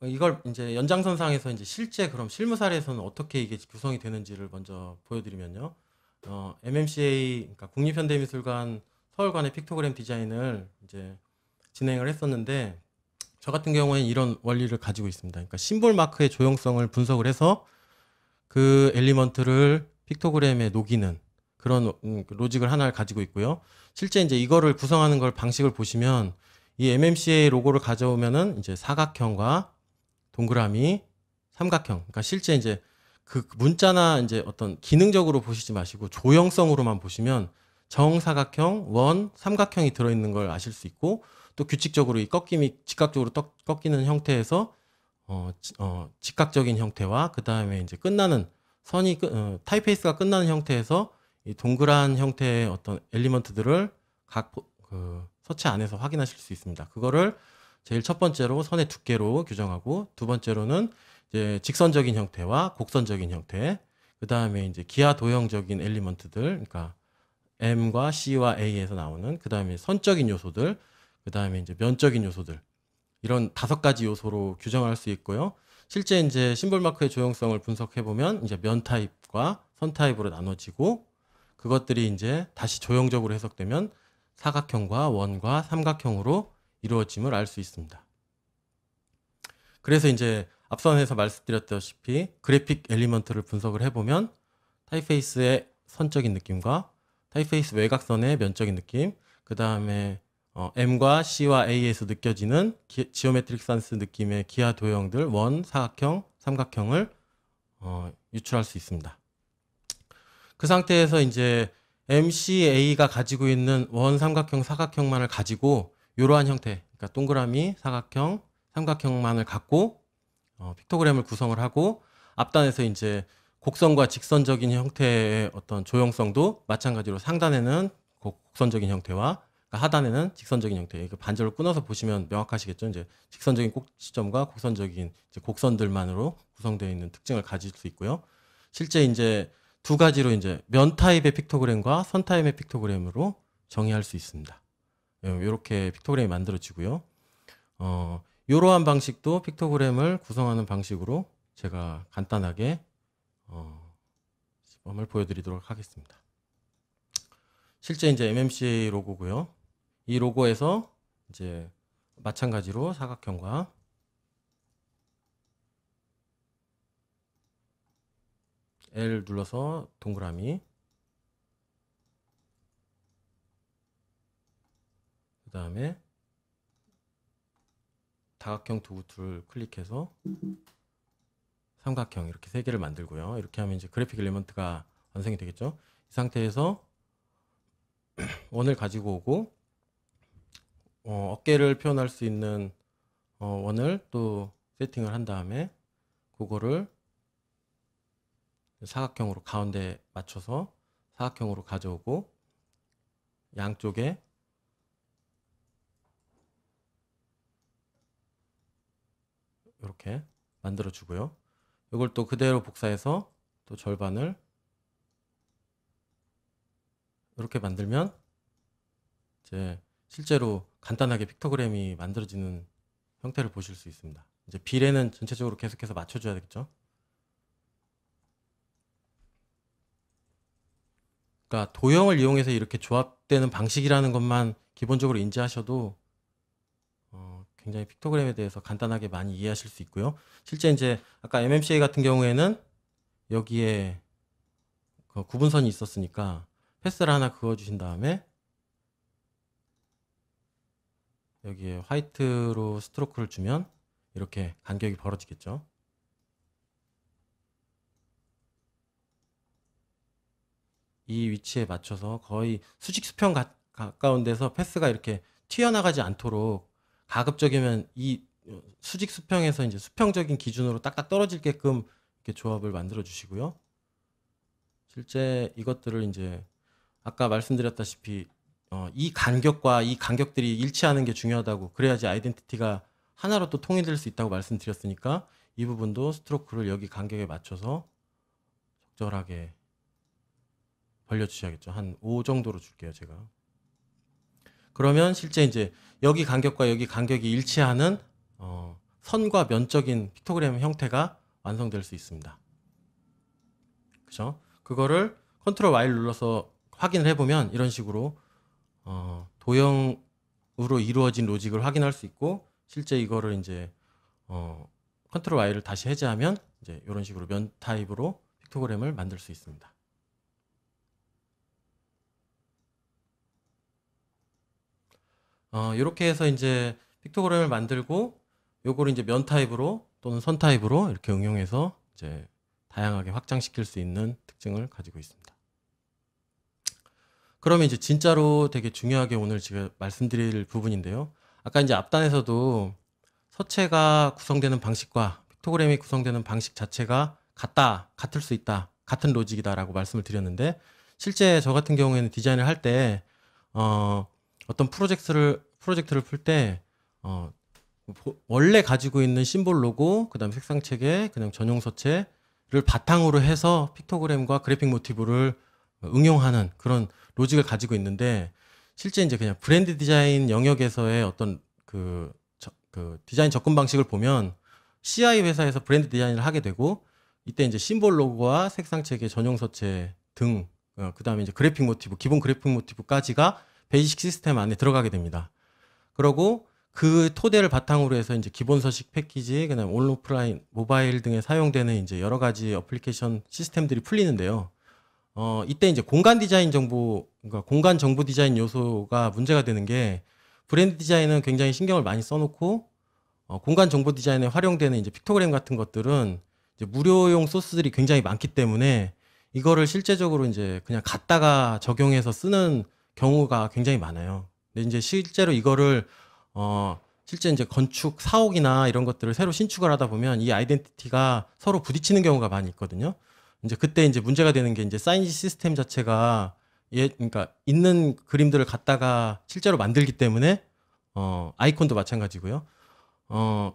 이걸 이제 연장선상에서 이제 실제 그럼 실무 사례에서는 어떻게 이게 구성이 되는지를 먼저 보여드리면요. MMCA, 그러니까 국립현대미술관 서울관의 픽토그램 디자인을 이제 진행을 했었는데, 저 같은 경우에는 이런 원리를 가지고 있습니다. 그러니까 심볼 마크의 조형성을 분석을 해서 그 엘리먼트를 픽토그램에 녹이는 그런 로직을 하나를 가지고 있고요. 실제 이제 이거를 구성하는 걸 방식을 보시면 이 MMCA 로고를 가져오면은 이제 사각형과 동그라미, 삼각형. 그러니까 실제 이제 그 문자나 이제 어떤 기능적으로 보시지 마시고 조형성으로만 보시면 정사각형, 원, 삼각형이 들어있는 걸 아실 수 있고, 또 규칙적으로 이 꺾임이 직각적으로 꺾이는 형태에서 직각적인 형태와 그 다음에 이제 끝나는 선이 타입페이스가 끝나는 형태에서 이 동그란 형태의 어떤 엘리먼트들을 각 서체 안에서 확인하실 수 있습니다. 그거를 제일 첫 번째로 선의 두께로 규정하고, 두 번째로는 이제 직선적인 형태와 곡선적인 형태, 그 다음에 이제 기하 도형적인 엘리먼트들, 그러니까 M과 C와 A에서 나오는, 그 다음에 선적인 요소들, 그 다음에 이제 면적인 요소들, 이런 5가지 요소로 규정할 수 있고요. 실제 이제 심볼 마크의 조형성을 분석해 보면 이제 면 타입과 선 타입으로 나눠지고, 그것들이 이제 다시 조형적으로 해석되면 사각형과 원과 삼각형으로 이루어짐을 알 수 있습니다. 그래서 이제 앞선에서 말씀드렸다시피 그래픽 엘리먼트를 분석을 해보면 타입페이스의 선적인 느낌과 타입페이스 외곽선의 면적인 느낌, 그 다음에 M과 C와 A에서 느껴지는 지오메트릭 산스 느낌의 기하 도형들, 원, 사각형, 삼각형을 유출할 수 있습니다. 그 상태에서 이제 MCA가 가지고 있는 원, 삼각형, 사각형만을 가지고 이러한 형태, 그러니까 동그라미, 사각형, 삼각형만을 갖고 픽토그램을 구성을 하고, 앞단에서 이제 곡선과 직선적인 형태의 어떤 조형성도 마찬가지로 상단에는 곡선적인 형태와 하단에는 직선적인 형태, 반절로 끊어서 보시면 명확하시겠죠. 이제 직선적인 꼭지점과 곡선적인 이제 곡선들만으로 구성되어 있는 특징을 가질 수 있고요. 실제 이제 2가지로 이제 면 타입의 픽토그램과 선 타입의 픽토그램으로 정의할 수 있습니다. 이렇게 픽토그램이 만들어지고요. 이러한 방식도 픽토그램을 구성하는 방식으로 제가 간단하게 시범을 보여드리도록 하겠습니다. 실제 이제 MMCA 로고고요. 이 로고에서 이제 마찬가지로 사각형과 L 눌러서 동그라미, 그 다음에 다각형 도구툴을 클릭해서 삼각형, 이렇게 3개를 만들고요. 이렇게 하면 이제 그래픽 엘리먼트가 완성이 되겠죠. 이 상태에서 원을 가지고 오고, 어깨를 표현할 수 있는 원을 또 세팅을 한 다음에 그거를 사각형으로 가운데 맞춰서 사각형으로 가져오고, 양쪽에 이렇게 만들어 주고요. 이걸 또 그대로 복사해서 또 절반을 이렇게 만들면 이제 실제로 간단하게 픽토그램이 만들어지는 형태를 보실 수 있습니다. 이제 비례는 전체적으로 계속해서 맞춰줘야 되겠죠. 그러니까 도형을 이용해서 이렇게 조합되는 방식이라는 것만 기본적으로 인지하셔도 굉장히 픽토그램에 대해서 간단하게 많이 이해하실 수 있고요. 실제 이제 아까 MMCA 같은 경우에는 여기에 그 구분선이 있었으니까 패스를 하나 그어주신 다음에 여기에 화이트로 스트로크를 주면 이렇게 간격이 벌어지겠죠. 이 위치에 맞춰서 거의 수직 수평 가까운 데서 패스가 이렇게 튀어나가지 않도록 가급적이면 이 수직 수평에서 이제 수평적인 기준으로 딱딱 떨어질게끔 이렇게 조합을 만들어 주시고요. 실제 이것들을 이제 아까 말씀드렸다시피 이 간격과 이 간격들이 일치하는 게 중요하다고, 그래야지 아이덴티티가 하나로 또 통일될 수 있다고 말씀드렸으니까 이 부분도 스트로크를 여기 간격에 맞춰서 적절하게 벌려주셔야겠죠. 한 5 정도로 줄게요, 제가. 그러면 실제 이제 여기 간격과 여기 간격이 일치하는 선과 면적인 픽토그램 형태가 완성될 수 있습니다. 그죠? 그거를 컨트롤 Y를 눌러서 확인을 해보면 이런 식으로 도형으로 이루어진 로직을 확인할 수 있고, 실제 이거를 이제 컨트롤 Y를 다시 해제하면 이제 이런 식으로 면 타입으로 픽토그램을 만들 수 있습니다. 이렇게 해서 이제 픽토그램을 만들고 요거를 이제 면 타입으로 또는 선 타입으로 이렇게 응용해서 이제 다양하게 확장시킬 수 있는 특징을 가지고 있습니다. 그러면 이제 진짜로 되게 중요하게 오늘 제가 말씀드릴 부분인데요. 아까 이제 앞단에서도 서체가 구성되는 방식과 픽토그램이 구성되는 방식 자체가 같을 수 있다, 같은 로직이다라고 말씀을 드렸는데, 실제 저 같은 경우에는 디자인을 할 때 어떤 프로젝트를 풀 때 원래 가지고 있는 심볼 로고, 그다음 색상 체계, 그냥 전용 서체를 바탕으로 해서 픽토그램과 그래픽 모티브를 응용하는 그런 로직을 가지고 있는데, 실제 이제 그냥 브랜드 디자인 영역에서의 어떤 그 디자인 접근 방식을 보면 CI 회사에서 브랜드 디자인을 하게 되고, 이때 이제 심볼 로고와 색상 체계, 전용 서체 등 그다음에 이제 그래픽 모티브, 기본 그래픽 모티브까지가 베이직 시스템 안에 들어가게 됩니다. 그러고 그 토대를 바탕으로 해서 이제 기본 서식 패키지, 그다음 온라인, 오프라인, 모바일 등에 사용되는 이제 여러 가지 어플리케이션 시스템들이 풀리는데요. 이때 이제 공간 디자인 정보, 그러니까 공간 정보 디자인 요소가 문제가 되는 게, 브랜드 디자인은 굉장히 신경을 많이 써놓고 공간 정보 디자인에 활용되는 이제 픽토그램 같은 것들은 이제 무료용 소스들이 굉장히 많기 때문에 이거를 실제적으로 이제 그냥 갖다가 적용해서 쓰는 경우가 굉장히 많아요. 근데 이제 실제로 이거를 실제 이제 건축 사옥이나 이런 것들을 새로 신축을 하다 보면 이 아이덴티티가 서로 부딪히는 경우가 많이 있거든요. 이제 그때 이제 문제가 되는 게, 이제 사이니지 시스템 자체가 그러니까 있는 그림들을 갖다가 실제로 만들기 때문에 아이콘도 마찬가지고요.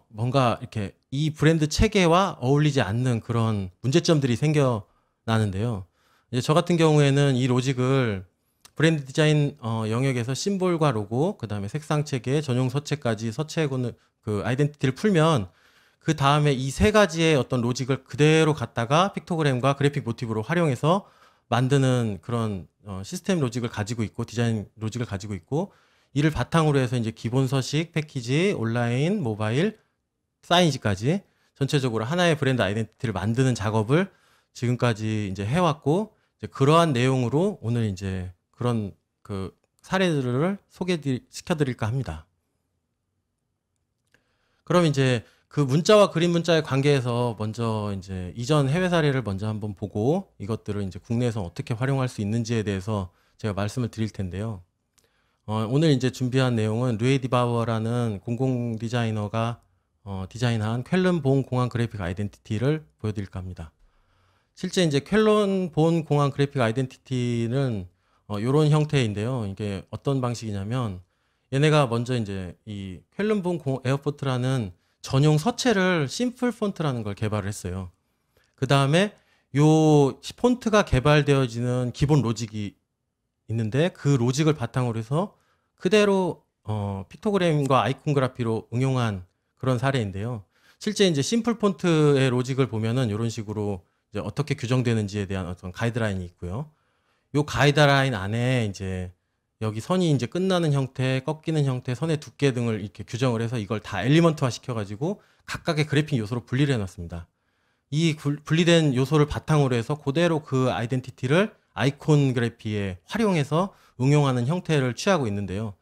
뭔가 이렇게 이 브랜드 체계와 어울리지 않는 그런 문제점들이 생겨나는데요. 이제 저 같은 경우에는 이 로직을 브랜드 디자인 영역에서 심볼과 로고, 그 다음에 색상 체계, 전용 서체까지 서체고는 그 아이덴티티를 풀면 그 다음에 이 세 가지의 어떤 로직을 그대로 갖다가 픽토그램과 그래픽 모티브로 활용해서 만드는 그런 시스템 로직을 가지고 있고, 디자인 로직을 가지고 있고, 이를 바탕으로 해서 이제 기본 서식, 패키지, 온라인, 모바일, 사이즈까지 전체적으로 하나의 브랜드 아이덴티티를 만드는 작업을 지금까지 이제 해왔고, 이제 그러한 내용으로 오늘 이제 그런 그 사례들을 소개시켜드릴까 합니다. 그럼 이제 그 문자와 그림 문자의 관계에서 먼저 이제 이전 해외 사례를 먼저 한번 보고, 이것들을 이제 국내에서 어떻게 활용할 수 있는지에 대해서 제가 말씀을 드릴 텐데요. 오늘 이제 준비한 내용은 르에 디바워라는 공공 디자이너가 디자인한 쾰른 본 공항 그래픽 아이덴티티를 보여드릴까 합니다. 실제 이제 쾰른 본 공항 그래픽 아이덴티티는 이런 형태인데요. 이게 어떤 방식이냐면, 얘네가 먼저 이제 이 쾰른 본 에어포트라는 전용 서체를 심플 폰트라는 걸 개발을 했어요. 그 다음에 요 폰트가 개발되어지는 기본 로직이 있는데, 그 로직을 바탕으로 해서 그대로 픽토그램과 아이콘 그래피로 응용한 그런 사례인데요. 실제 이제 심플 폰트의 로직을 보면은 이런 식으로 이제 어떻게 규정되는지에 대한 어떤 가이드라인이 있고요. 요 가이드라인 안에 이제 여기 선이 이제 끝나는 형태, 꺾이는 형태, 선의 두께 등을 이렇게 규정을 해서 이걸 다 엘리먼트화 시켜가지고 각각의 그래픽 요소로 분리를 해놨습니다. 이 분리된 요소를 바탕으로 해서 그대로 그 아이덴티티를 아이콘 그래피에 활용해서 응용하는 형태를 취하고 있는데요.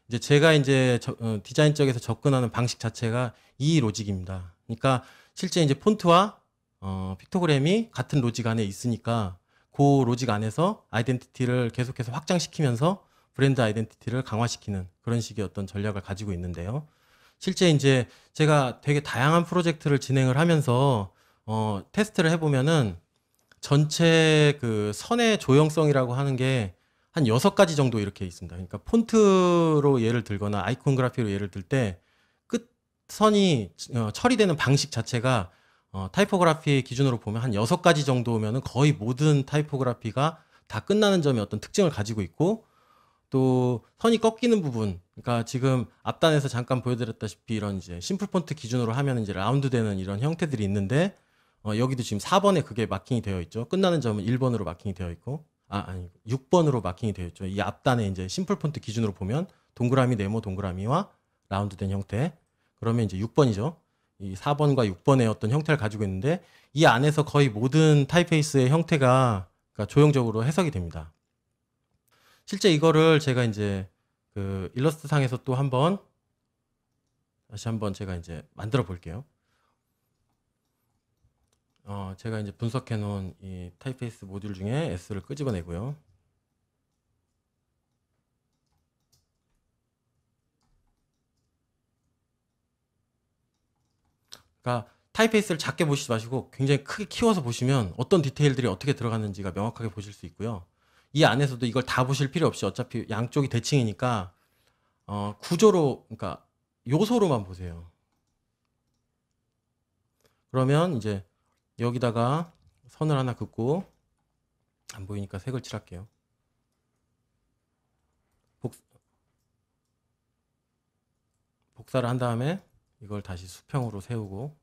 이제 제가 이제 디자인 쪽에서 접근하는 방식 자체가 이 로직입니다. 그러니까 실제 이제 폰트와 픽토그램이 같은 로직 안에 있으니까 그 로직 안에서 아이덴티티를 계속해서 확장시키면서 브랜드 아이덴티티를 강화시키는 그런 식의 어떤 전략을 가지고 있는데요. 실제 이제 제가 되게 다양한 프로젝트를 진행을 하면서 테스트를 해보면은 전체 그 선의 조형성이라고 하는 게 한 6가지 정도 이렇게 있습니다. 그러니까 폰트로 예를 들거나 아이콘 그래피로 예를 들 때 끝선이 처리되는 방식 자체가 타이포그래피 기준으로 보면 한 6가지 정도면은 거의 모든 타이포그래피가 다 끝나는 점이 어떤 특징을 가지고 있고, 또 선이 꺾이는 부분, 그러니까 지금 앞단에서 잠깐 보여드렸다시피 이런 이제 심플 폰트 기준으로 하면 이제 라운드 되는 이런 형태들이 있는데, 여기도 지금 4번에 그게 마킹이 되어 있죠. 끝나는 점은 1번으로 마킹이 되어 있고, 아니 6번으로 마킹이 되어 있죠. 이 앞단에 이제 심플 폰트 기준으로 보면 동그라미, 네모 동그라미와 라운드 된 형태, 그러면 이제 6번이죠. 이 4번과 6번의 어떤 형태를 가지고 있는데, 이 안에서 거의 모든 타입페이스의 형태가 그러니까 조형적으로 해석이 됩니다. 실제 이거를 제가 이제 그 일러스트 상에서 또 다시 한번 제가 이제 만들어 볼게요. 제가 이제 분석해 놓은 이 타입페이스 모듈 중에 S를 끄집어내고요. 그러니까 타입페이스를 작게 보시지 마시고 굉장히 크게 키워서 보시면 어떤 디테일들이 어떻게 들어갔는지가 명확하게 보실 수 있고요. 이 안에서도 이걸 다 보실 필요 없이 어차피 양쪽이 대칭이니까 구조로, 그러니까 요소로만 보세요. 그러면 이제 여기다가 선을 하나 긋고, 안 보이니까 색을 칠할게요. 복사를 한 다음에 이걸 다시 수평으로 세우고,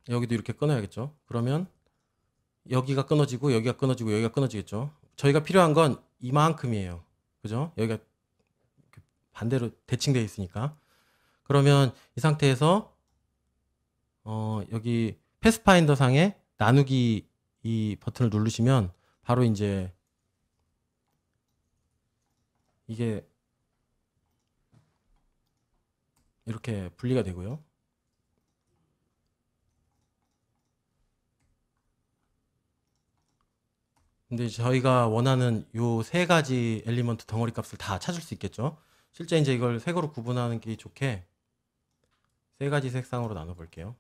여기도 이렇게 끊어야겠죠. 그러면 여기가 끊어지고 여기가 끊어지고 여기가 끊어지겠죠. 저희가 필요한 건 이만큼이에요. 그죠? 여기가 반대로 대칭되어 있으니까. 그러면 이 상태에서 여기 패스파인더 상에 나누기 이 버튼을 누르시면 바로 이제 이게 이렇게 분리가 되고요. 근데 저희가 원하는 요 3가지 엘리먼트 덩어리 값을 다 찾을 수 있겠죠. 실제 이제 이걸 색으로 구분하는 게 좋게 3가지 색상으로 나눠 볼게요.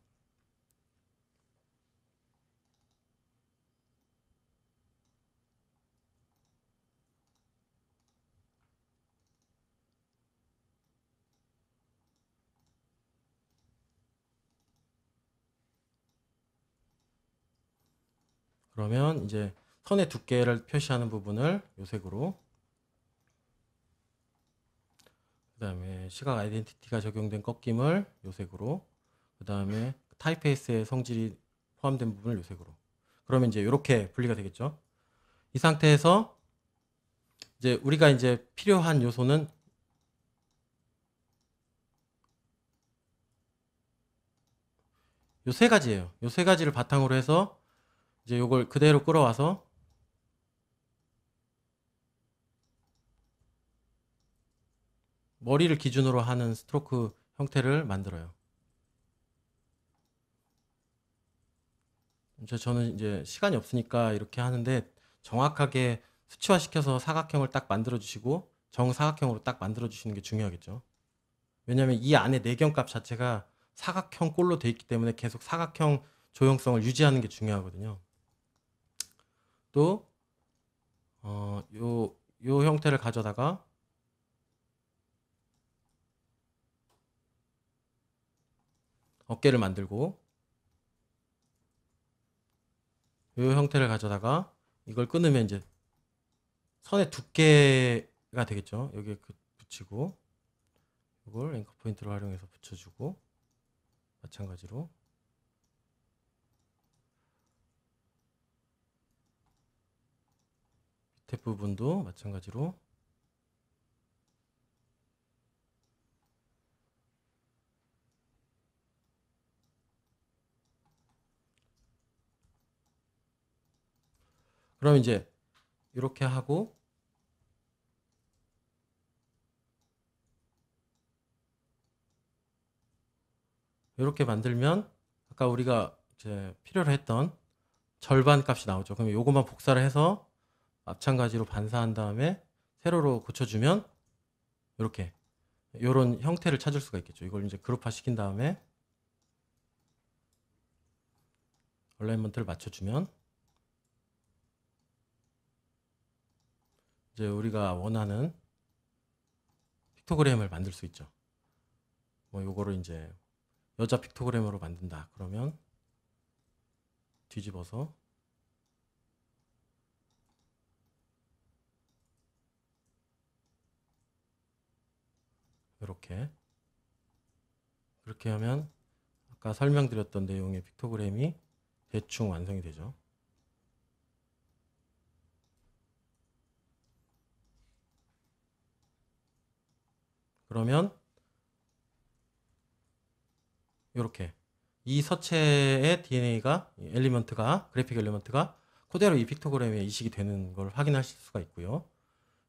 그러면 이제 선의 두께를 표시하는 부분을 요 색으로, 그 다음에 시각 아이덴티티가 적용된 꺾임을 요 색으로, 그 다음에 타입페이스의 성질이 포함된 부분을 요 색으로. 그러면 이제 이렇게 분리가 되겠죠. 이 상태에서 이제 우리가 이제 필요한 요소는 요 3가지예요. 요 3가지를 바탕으로 해서 이제 요걸 그대로 끌어와서 머리를 기준으로 하는 스트로크 형태를 만들어요. 저는 이제 시간이 없으니까 이렇게 하는데, 정확하게 수치화시켜서 사각형을 딱 만들어 주시고 정사각형으로 딱 만들어 주시는 게 중요하겠죠. 왜냐하면 이 안에 내경값 자체가 사각형 꼴로 돼 있기 때문에 계속 사각형 조형성을 유지하는 게 중요하거든요. 또 요 형태를 가져다가 어깨를 만들고, 요 형태를 가져다가 이걸 끊으면 이제 선의 두께가 되겠죠. 여기에 붙이고, 이걸 앵커 포인트를 활용해서 붙여주고, 마찬가지로 밑에 부분도 마찬가지로 그럼 이제 이렇게 하고, 이렇게 만들면 아까 우리가 이제 필요로 했던 절반 값이 나오죠. 그럼 요것만 복사를 해서 마찬가지로 반사한 다음에 세로로 고쳐주면 이렇게 이런 형태를 찾을 수가 있겠죠. 이걸 이제 그룹화 시킨 다음에 얼라이먼트를 맞춰주면 이제 우리가 원하는 픽토그램을 만들 수 있죠. 뭐 요거를 이제 여자 픽토그램으로 만든다. 그러면 뒤집어서 이렇게 그렇게 하면 아까 설명드렸던 내용의 픽토그램이 대충 완성이 되죠. 그러면 이렇게 이 서체의 DNA가 엘리먼트가 그래픽 엘리먼트가 그대로 이 픽토그램에 이식이 되는 걸 확인하실 수가 있고요.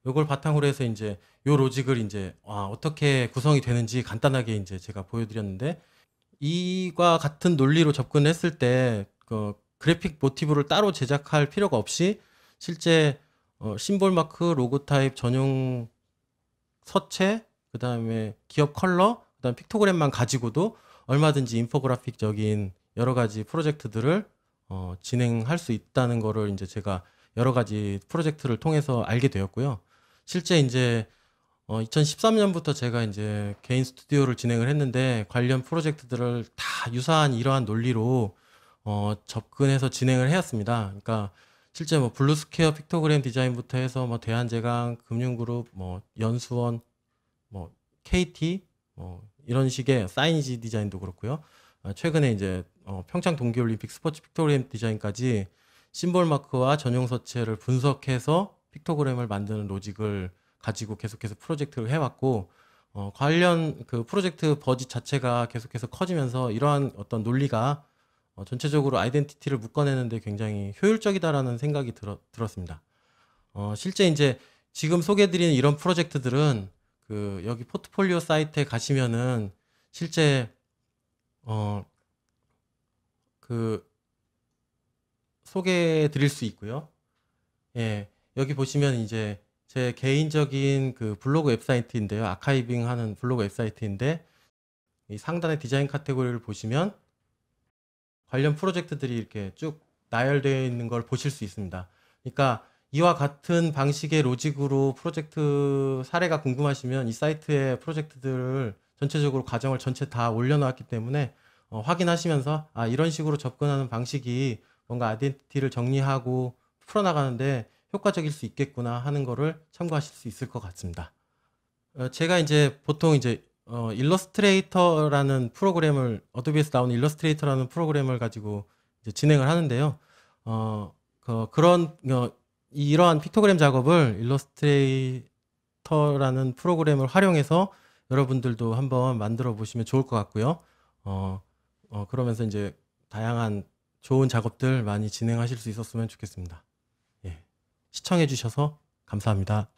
이걸 바탕으로 해서 이제 요 로직을 이제 어떻게 구성이 되는지 간단하게 이제 제가 보여드렸는데, 이와 같은 논리로 접근했을 때 그 그래픽 모티브를 따로 제작할 필요가 없이 실제 심볼 마크, 로고 타입 전용 서체, 그 다음에 기업 컬러, 그 다음 픽토그램만 가지고도 얼마든지 인포그래픽적인 여러 가지 프로젝트들을 진행할 수 있다는 거를 이제 제가 여러 가지 프로젝트를 통해서 알게 되었고요. 실제 이제 2013년부터 제가 이제 개인 스튜디오를 진행을 했는데 관련 프로젝트들을 다 유사한 이러한 논리로 접근해서 진행을 해왔습니다. 그러니까 실제 뭐 블루스퀘어 픽토그램 디자인부터 해서 뭐 대한제강, 금융그룹, 뭐 연수원, 뭐 KT, 이런 식의 사이니지 디자인도 그렇고요. 최근에 이제 평창 동계올림픽 스포츠 픽토그램 디자인까지 심볼 마크와 전용 서체를 분석해서 픽토그램을 만드는 로직을 가지고 계속해서 프로젝트를 해왔고, 관련 그 프로젝트 버짓 자체가 계속해서 커지면서 이러한 어떤 논리가 전체적으로 아이덴티티를 묶어내는데 굉장히 효율적이다라는 생각이 들었습니다. 실제 이제 지금 소개해드리는 이런 프로젝트들은 그 여기 포트폴리오 사이트에 가시면은 실제 그 소개해드릴 수 있고요. 예, 여기 보시면 이제 제 개인적인 그 블로그 웹사이트인데요. 아카이빙 하는 블로그 웹사이트인데, 이 상단의 디자인 카테고리를 보시면 관련 프로젝트들이 이렇게 쭉 나열되어 있는 걸 보실 수 있습니다. 그러니까 이와 같은 방식의 로직으로 프로젝트 사례가 궁금하시면 이 사이트에 프로젝트들을 전체적으로 과정을 전체 다 올려놓았기 때문에 확인하시면서 이런 식으로 접근하는 방식이 뭔가 아이덴티티를 정리하고 풀어나가는데 효과적일 수 있겠구나 하는 거를 참고하실 수 있을 것 같습니다. 제가 이제 보통 이제 일러스트레이터라는 프로그램을, 어도비에서 나오는 일러스트레이터라는 프로그램을 가지고 이제 진행을 하는데요. 이러한 픽토그램 작업을 일러스트레이터라는 프로그램을 활용해서 여러분들도 한번 만들어 보시면 좋을 것 같고요. 그러면서 이제 다양한 좋은 작업들 많이 진행하실 수 있었으면 좋겠습니다. 예. 시청해 주셔서 감사합니다.